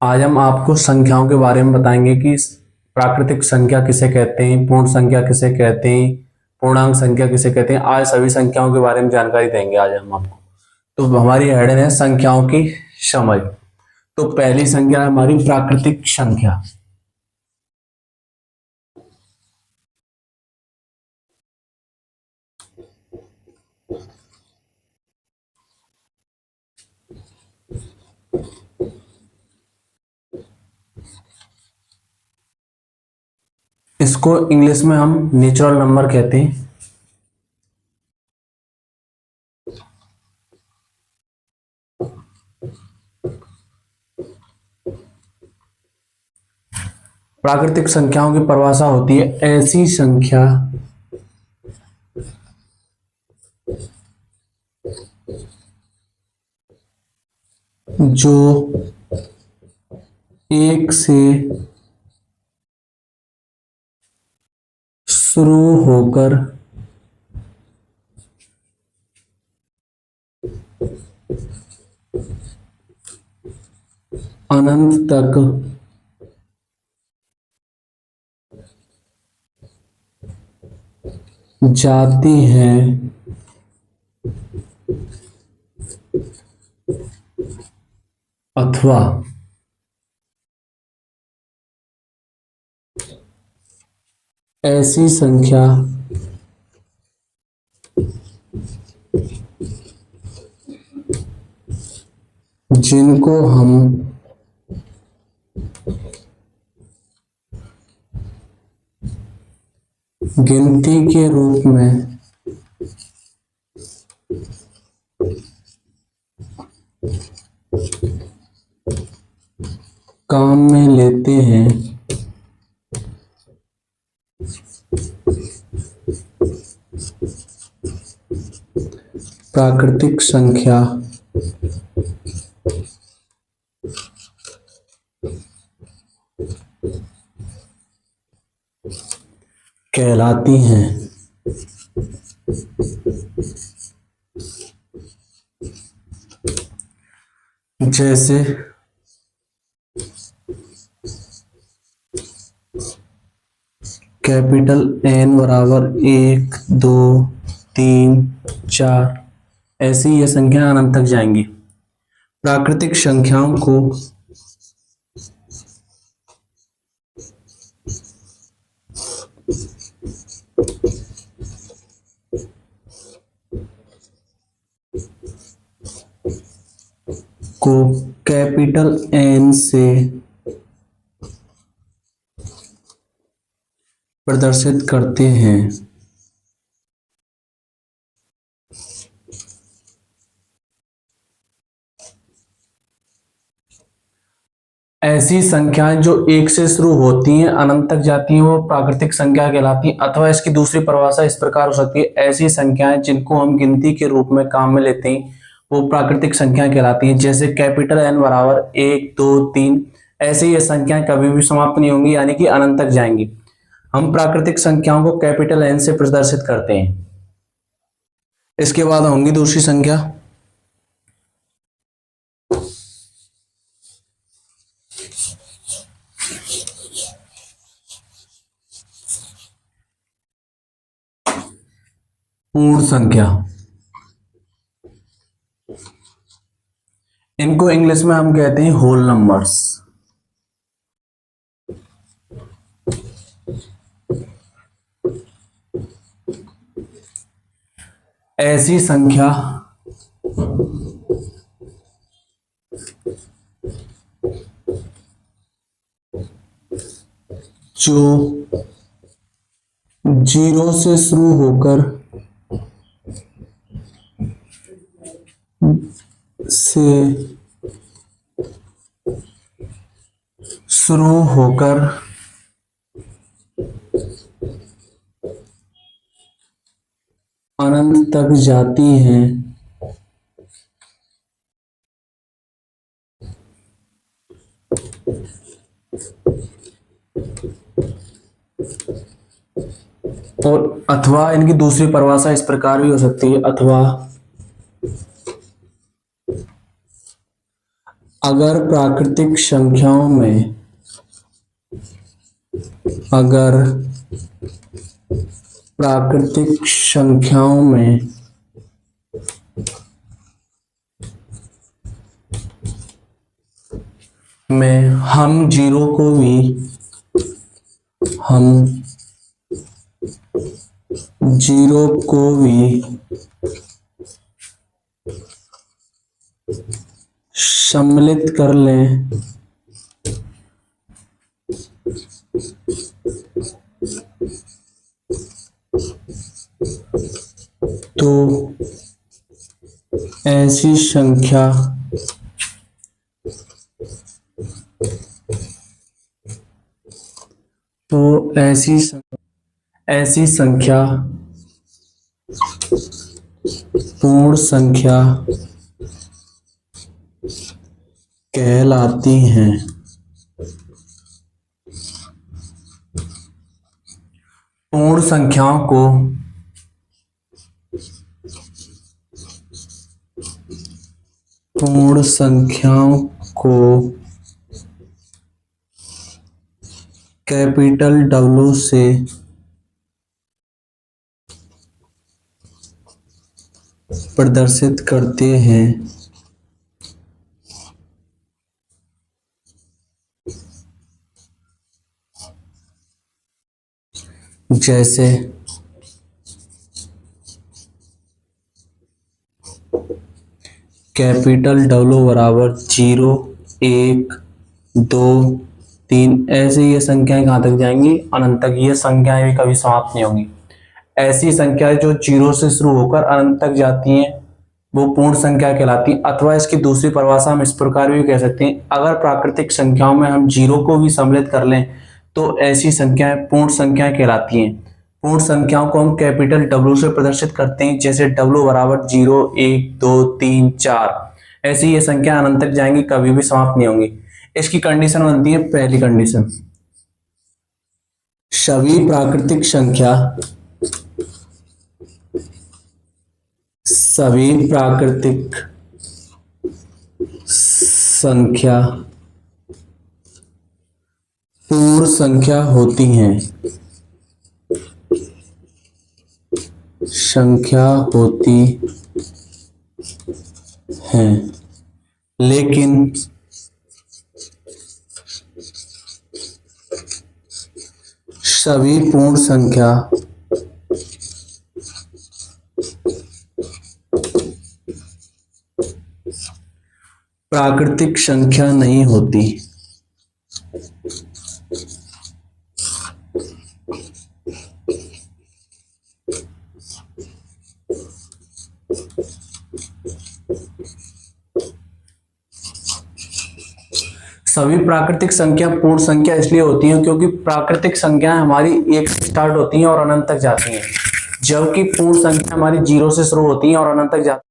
आज हम आपको संख्याओं के बारे में बताएंगे कि प्राकृतिक संख्या किसे कहते हैं, पूर्ण संख्या किसे कहते हैं, पूर्णांक संख्या किसे कहते हैं। आज सभी संख्याओं के बारे में जानकारी देंगे आज हम आपको। तो हमारी हेडिंग है संख्याओं की समझ। तो पहली संख्या है हमारी प्राकृतिक संख्या। इसको इंग्लिश में हम नेचुरल नंबर कहते हैं। प्राकृतिक संख्याओं की परिभाषा होती है ऐसी संख्या जो एक से शुरू होकर अनंत तक जाती हैं अथवा ऐसी संख्या जिनको हम गिनती के रूप में काम में लेते हैं प्राकृतिक संख्या कहलाती हैं। जैसे कैपिटल N बराबर 1, 2, 3, 4, ऐसी ये संख्या अनंत तक जाएंगी। प्राकृतिक संख्याओं को कैपिटल N से प्रदर्शित करते हैं। ऐसी संख्याएं जो एक से शुरू होती हैं अनंत तक जाती हैं वो प्राकृतिक संख्या कहलाती हैं। अथवा इसकी दूसरी परिभाषा इस प्रकार हो सकती है ऐसी संख्याएं जिनको हम गिनती के रूप में काम में लेते हैं वो प्राकृतिक संख्या कहलाती हैं। जैसे कैपिटल N बराबर 1, 2, 3, ऐसे ये संख्याएं कभी भी समाप्त नहीं होंगी यानी कि अनंत तक जाएंगी। हम प्राकृतिक संख्याओं को कैपिटल N से प्रदर्शित करते हैं। इसके बाद होंगी दूसरी संख्या पूर्ण संख्या। इनको इंग्लिश में हम कहते हैं होल नंबर्स। ऐसी संख्या जो 0 से शुरू होकर अनंत तक जाती हैं और अथवा इनकी दूसरी परिभाषा इस प्रकार भी हो सकती है अथवा अगर प्राकृतिक संख्याओं में अगर प्राकृतिक संख्याओं में हम जीरो को भी सम्मिलित कर लें तो ऐसी संख्या पूर्ण संख्या कहलाती हैं। पूर्ण संख्याओं को कैपिटल W से प्रदर्शित करते हैं। जैसे कैपिटल W बराबर 0, 1, 2, 3, ऐसे ये संख्याएं कहाँ तक जाएंगी? अनंत तक। ये संख्याएं भी कभी समाप्त नहीं होंगी। ऐसी संख्याएं जो 0 से शुरू होकर अनंत तक जाती हैं वो पूर्ण संख्या कहलाती है। अथवा इसकी दूसरी परिभाषा हम इस प्रकार भी कह सकते हैं, अगर प्राकृतिक संख्याओं में हम 0 को भी सम्मिलित कर लें तो ऐसी संख्याएं पूर्ण संख्याएं कहलाती हैं। पूर्ण संख्याओं को हम कैपिटल W से प्रदर्शित करते हैं, जैसे W बराबर 0, 1, 2, 3, 4। ऐसी ये संख्या अनंत तक जाएंगी, कभी भी समाप्त नहीं होंगी। इसकी कंडीशन बनती है, पहली कंडीशन, सभी प्राकृतिक संख्या पूर्ण संख्या होती हैं। लेकिन सभी पूर्ण संख्या प्राकृतिक संख्या नहीं होती। सभी प्राकृतिक संख्या पूर्ण संख्या इसलिए होती हैं क्योंकि प्राकृतिक संख्याएं हमारी 1 से स्टार्ट होती हैं और अनंत तक जाती हैं, जबकि पूर्ण संख्या हमारी 0 से शुरू होती हैं और अनंत तक जाती हैं।